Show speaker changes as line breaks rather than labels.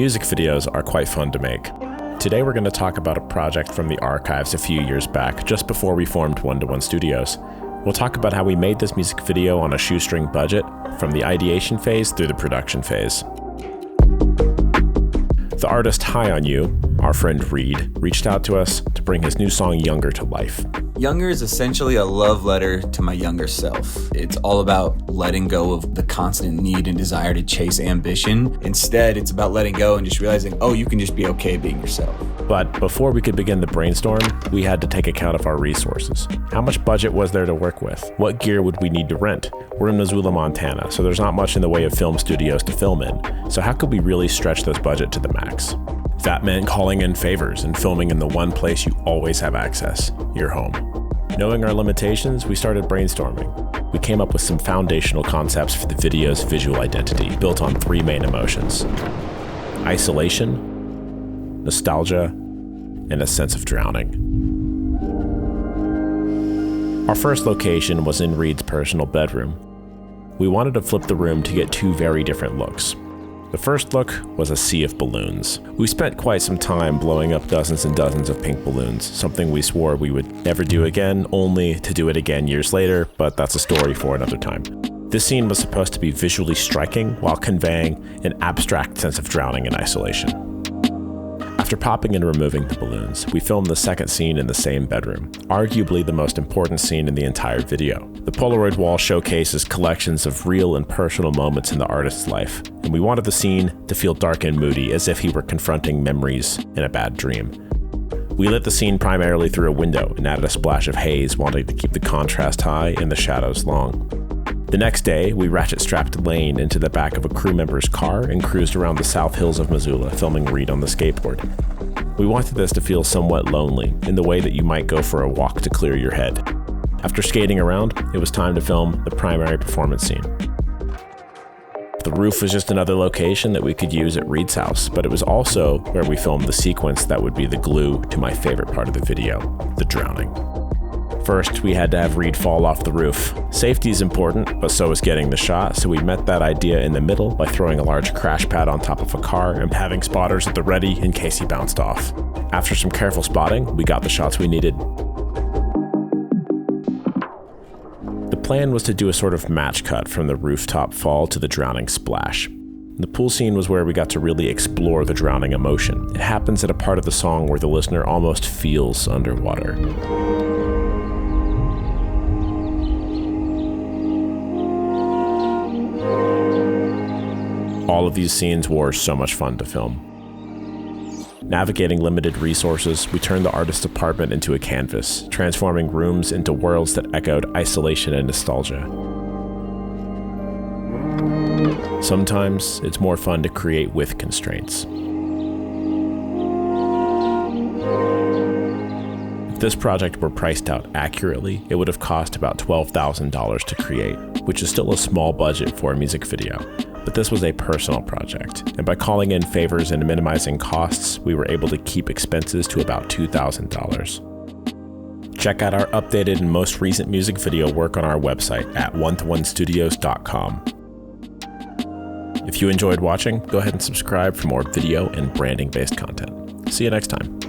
Music videos are quite fun to make. Today we're going to talk about a project from the archives a few years back, just before we formed 1-to-1 Studios. We'll talk about how we made this music video on a shoestring budget, from the ideation phase through the production phase. The artist High on You, our friend Reid, reached out to us to bring his new song YNGR to life.
YNGR is essentially a love letter to my younger self. It's all about letting go of the constant need and desire to chase ambition. Instead, it's about letting go and just realizing, oh, you can just be okay being yourself.
But before we could begin the brainstorm, we had to take account of our resources. How much budget was there to work with? What gear would we need to rent? We're in Missoula, Montana, so there's not much in the way of film studios to film in. So how could we really stretch this budget to the max? That meant calling in favors and filming in the one place you always have access, your home. Knowing our limitations, we started brainstorming. We came up with some foundational concepts for the video's visual identity, built on three main emotions: isolation, nostalgia, and a sense of drowning. Our first location was in Reid's personal bedroom. We wanted to flip the room to get two very different looks. The first look was a sea of balloons. We spent quite some time blowing up dozens and dozens of pink balloons, something we swore we would never do again, only to do it again years later, but that's a story for another time. This scene was supposed to be visually striking while conveying an abstract sense of drowning and isolation. After popping and removing the balloons, we filmed the second scene in the same bedroom, arguably the most important scene in the entire video. The Polaroid wall showcases collections of real and personal moments in the artist's life, and we wanted the scene to feel dark and moody, as if he were confronting memories in a bad dream. We lit the scene primarily through a window and added a splash of haze, wanting to keep the contrast high and the shadows long. The next day, we ratchet-strapped Lane into the back of a crew member's car and cruised around the South Hills of Missoula, filming Reid on the skateboard. We wanted this to feel somewhat lonely, in the way that you might go for a walk to clear your head. After skating around, it was time to film the primary performance scene. The roof was just another location that we could use at Reid's house, but it was also where we filmed the sequence that would be the glue to my favorite part of the video, the drowning. First, we had to have Reid fall off the roof. Safety is important, but so is getting the shot, so we met that idea in the middle by throwing a large crash pad on top of a car and having spotters at the ready in case he bounced off. After some careful spotting, we got the shots we needed. The plan was to do a sort of match cut from the rooftop fall to the drowning splash. The pool scene was where we got to really explore the drowning emotion. It happens at a part of the song where the listener almost feels underwater. All of these scenes were so much fun to film. Navigating limited resources, we turned the artist's apartment into a canvas, transforming rooms into worlds that echoed isolation and nostalgia. Sometimes it's more fun to create with constraints. If this project were priced out accurately, it would have cost about $12,000 to create, which is still a small budget for a music video. But this was a personal project, and by calling in favors and minimizing costs, we were able to keep expenses to about $2,000. Check out our updated and most recent music video work on our website at 1to1studios.com. If you enjoyed watching, go ahead and subscribe for more video and branding-based content. See you next time.